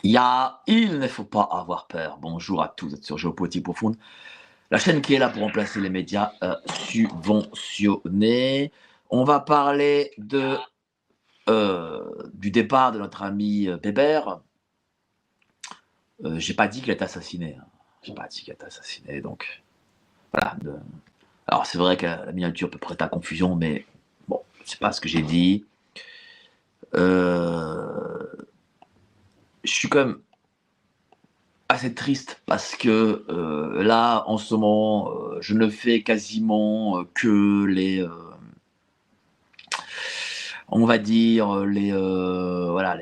Il ne faut pas avoir peur. Bonjour à tous, vous êtes sur Géopolitique Profonde, la chaîne qui est là pour remplacer les médias subventionnés. On va parler du départ de notre ami Bébert. J'ai pas dit qu'il a été assassiné. Hein. J'ai pas dit qu'il a été assassiné, donc voilà. Alors c'est vrai que la miniature peut prêter à confusion, mais bon, c'est pas ce que j'ai dit. Je suis quand même assez triste parce que là, en ce moment, je ne fais quasiment que on va dire, voilà,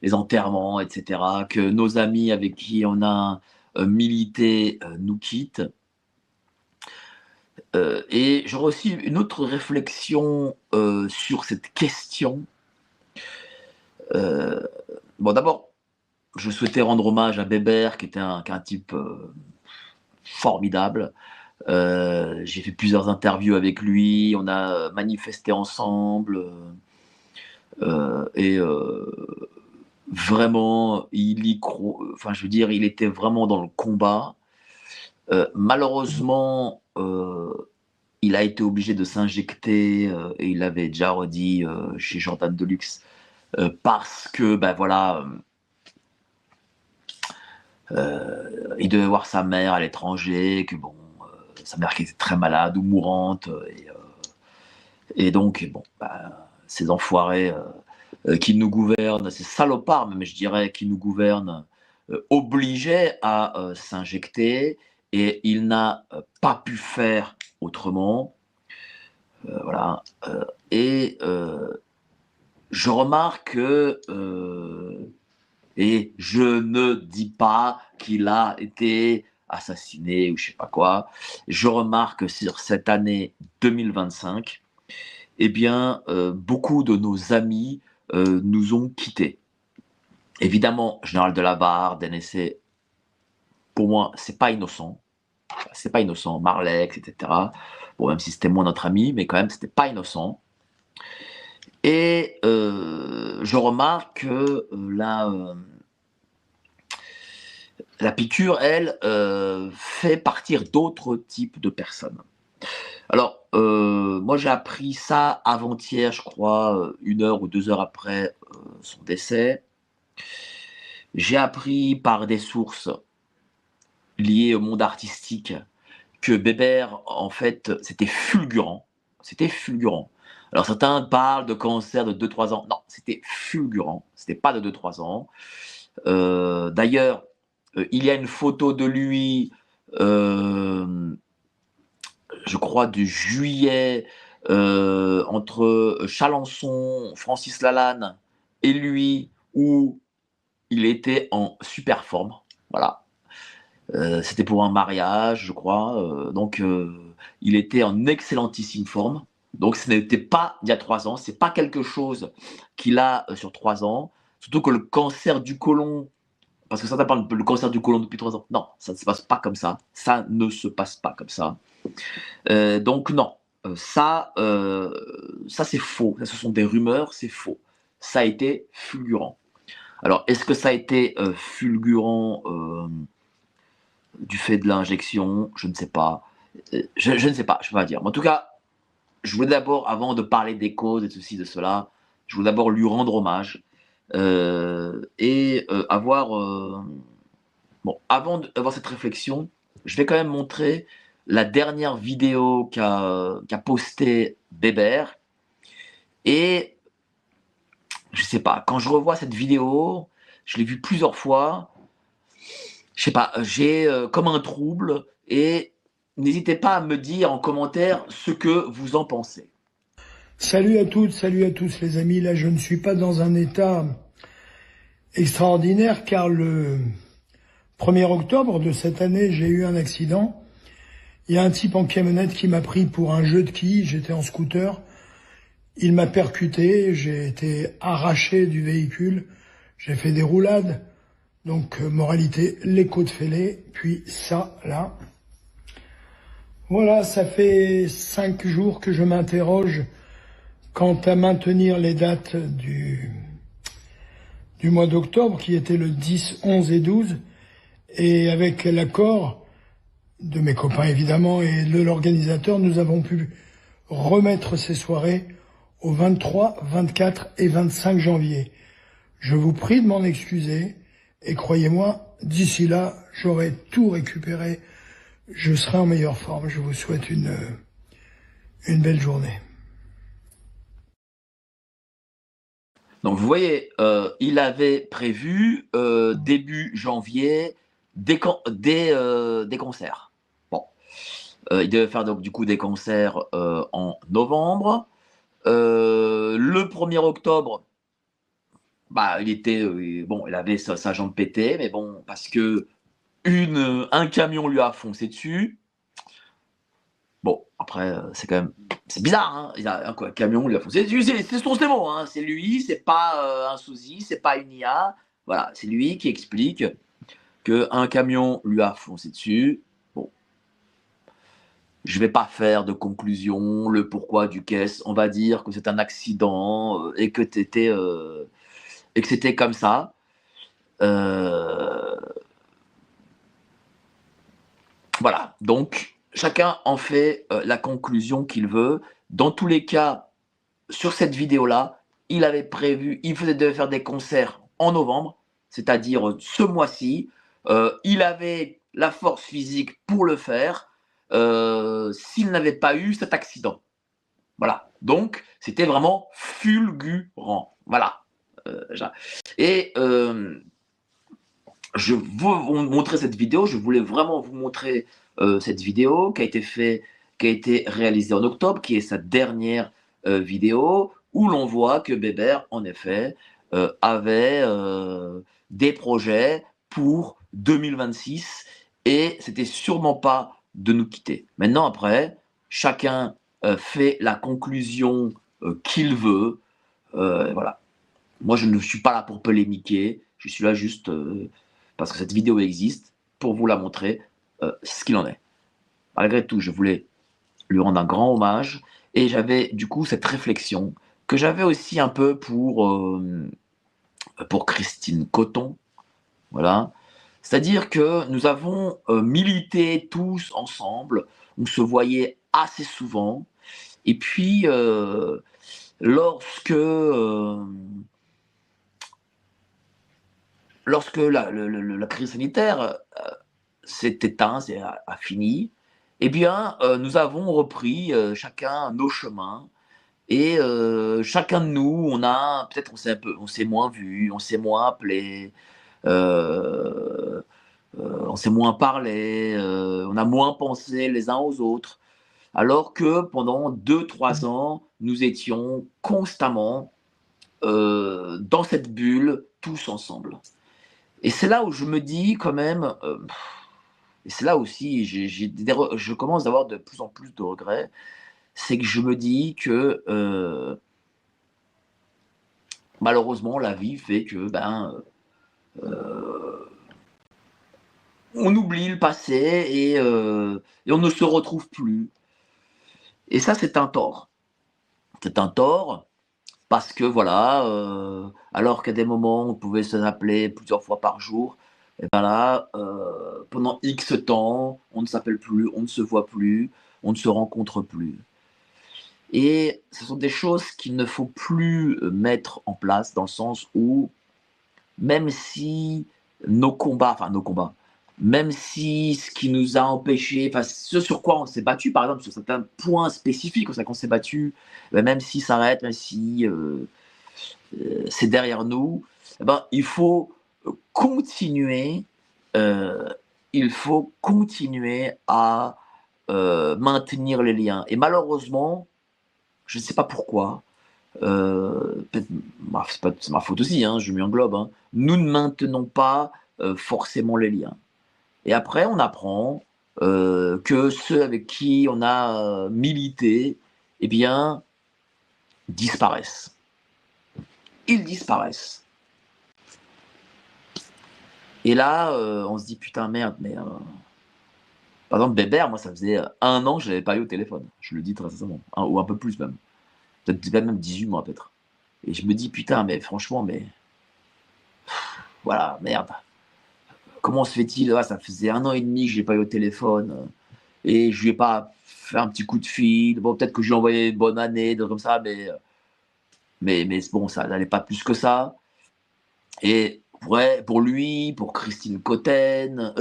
les enterrements, etc. Que nos amis avec qui on a milité nous quittent. Et j'aurais aussi une autre réflexion sur cette question. Bon, d'abord, je souhaitais rendre hommage à Bébert, qui est un type formidable. J'ai fait plusieurs interviews avec lui, on a manifesté ensemble, et vraiment, enfin, je veux dire, il était vraiment dans le combat. Malheureusement, il a été obligé de s'injecter, et il l'avait déjà redit chez Jordan Deluxe, parce que, ben voilà, il devait voir sa mère à l'étranger, que bon, sa mère qui était très malade ou mourante, et donc, bon, bah, ces enfoirés qui nous gouvernent, ces salopards, mais je dirais, qui nous gouvernent, obligeaient à s'injecter, et il n'a pas pu faire autrement. Voilà. Et je remarque que, et je ne dis pas qu'il a été assassiné ou je sais pas quoi, je remarque sur cette année 2025, eh bien, beaucoup de nos amis nous ont quittés. Évidemment, Général de Labarre, NSC, pour moi, c'est pas innocent. C'est pas innocent. Marlex, etc. Bon, même si c'était moins notre ami, mais quand même, c'était pas innocent. Et je remarque que la piqûre, elle, fait partir d'autres types de personnes. Alors, moi, j'ai appris ça avant-hier, je crois, 1 heure ou 2 heures après son décès. J'ai appris par des sources liées au monde artistique que Bébert, en fait, c'était fulgurant. C'était fulgurant. Alors, certains parlent de cancer de 2-3 ans. Non, c'était fulgurant. C'était pas de 2-3 ans. D'ailleurs, il y a une photo de lui, je crois, de juillet, entre Chalençon, Francis Lalanne et lui, où il était en super forme. Voilà. C'était pour un mariage, je crois. Donc, il était en excellentissime forme. Donc, ce n'était pas il y a 3 ans. C'est pas quelque chose qu'il a sur 3 ans. Surtout que le cancer du côlon, parce que certains parlent du cancer du côlon depuis 3 ans. Non, ça ne se passe pas comme ça. Ça ne se passe pas comme ça. Donc non, ça c'est faux. Ça, ce sont des rumeurs, c'est faux. Ça a été fulgurant. Alors, est-ce que ça a été fulgurant du fait de l'injection? Je ne sais pas. Je ne sais pas, je ne peux pas dire. Mais en tout cas, je voulais d'abord, avant de parler des causes et de ceci, de cela, je voulais d'abord lui rendre hommage et avoir... bon, avant d'avoir cette réflexion, je vais quand même montrer la dernière vidéo qu'a postée Bébert. Et je sais pas, quand je revois cette vidéo, je l'ai vue plusieurs fois, je sais pas, j'ai comme un trouble, et n'hésitez pas à me dire en commentaire ce que vous en pensez. Salut à toutes, salut à tous les amis. Là, je ne suis pas dans un état extraordinaire car le 1er octobre de cette année, j'ai eu un accident. Il y a un type en camionnette qui m'a pris pour un jeu de quilles. J'étais en scooter. Il m'a percuté. J'ai été arraché du véhicule. J'ai fait des roulades. Donc, moralité, les côtes fêlées. Puis ça, là. Voilà, ça fait 5 jours que je m'interroge quant à maintenir les dates du mois d'octobre, qui était le 10, 11 et 12. Et avec l'accord de mes copains, évidemment, et de l'organisateur, nous avons pu remettre ces soirées au 23, 24 et 25 janvier. Je vous prie de m'en excuser, et croyez-moi, d'ici là, j'aurai tout récupéré. Je serai en meilleure forme. Je vous souhaite une belle journée. Donc vous voyez, il avait prévu début janvier des concerts. Bon, il devait faire donc du coup des concerts en novembre. Le 1er octobre, bah il était bon, il avait sa jambe pétée, mais bon, parce que un camion lui a foncé dessus. Bon, après, c'est bizarre, hein. Il a un camion lui a foncé dessus. C'est son mots, hein. C'est lui, c'est pas un sosie, c'est pas une IA. Voilà, c'est lui qui explique qu'un camion lui a foncé dessus. Bon, je vais pas faire de conclusion, le pourquoi du qu'est-ce. On va dire que c'est un accident et que c'était comme ça. Voilà, donc chacun en fait la conclusion qu'il veut. Dans tous les cas, sur cette vidéo-là, il devait faire des concerts en novembre, c'est-à-dire ce mois-ci. Il avait la force physique pour le faire s'il n'avait pas eu cet accident. Voilà, donc c'était vraiment fulgurant. Voilà. Et je veux vous montrer cette vidéo. Je voulais vraiment vous montrer cette vidéo qui a été réalisée en octobre, qui est sa dernière vidéo, où l'on voit que Bébert, en effet, avait des projets pour 2026 et c'était sûrement pas de nous quitter. Maintenant, après, chacun fait la conclusion qu'il veut. Voilà. Moi, je ne suis pas là pour polémiquer. Je suis là juste parce que cette vidéo existe pour vous la montrer ce qu'il en est. Malgré tout, je voulais lui rendre un grand hommage et j'avais du coup cette réflexion que j'avais aussi un peu pour Christine Coton. Voilà. C'est-à-dire que nous avons milité tous ensemble, on se voyait assez souvent et puis lorsque la crise sanitaire s'est éteinte, a fini, eh bien, nous avons repris chacun nos chemins. Et chacun de nous, peut-être on s'est moins vu, on s'est moins appelé, euh, on s'est moins parlé, on a moins pensé les uns aux autres. Alors que pendant 2-3 ans, nous étions constamment dans cette bulle, tous ensemble. Et c'est là où je me dis quand même, et c'est là aussi, je commence à avoir de plus en plus de regrets, c'est que je me dis que malheureusement, la vie fait que on oublie le passé et on ne se retrouve plus. Et ça, c'est un tort. C'est un tort parce que voilà, alors qu'à des moments, on pouvait s'appeler plusieurs fois par jour, et ben là, pendant X temps, on ne s'appelle plus, on ne se voit plus, on ne se rencontre plus. Et ce sont des choses qu'il ne faut plus mettre en place dans le sens où même si nos combats, même si ce qui nous a empêchés, enfin ce sur quoi on s'est battu, par exemple sur certains points spécifiques, c'est ça qu'on s'est battu, même s'ils s'arrêtent, même si c'est derrière nous, il faut continuer, euh, à maintenir les liens. Et malheureusement, je ne sais pas pourquoi, c'est ma faute aussi, hein, je m'y englobe, hein, nous ne maintenons pas forcément les liens. Et après, on apprend que ceux avec qui on a milité, eh bien, disparaissent. Ils disparaissent. Et là, on se dit, putain, merde, mais... Par exemple, Bébert, moi, ça faisait 1 an que je ne l'avais pas eu au téléphone. Je le dis très sincèrement. Ou un peu plus même. Peut-être même 18 mois, peut-être. Et je me dis, putain, mais franchement, mais Voilà, merde. Comment se fait-il? Ah, ça faisait 1 an et demi que je l'ai pas eu au téléphone, et je lui ai pas fait un petit coup de fil. Bon, peut-être que je lui ai envoyé bonne année, des trucs comme ça, mais bon, ça n'allait pas plus que ça. Et ouais, pour lui, pour Christine Coton,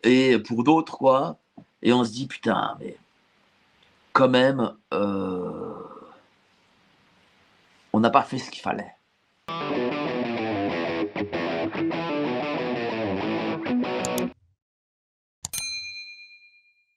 et pour d'autres, quoi. Et on se dit, putain, mais quand même, on n'a pas fait ce qu'il fallait.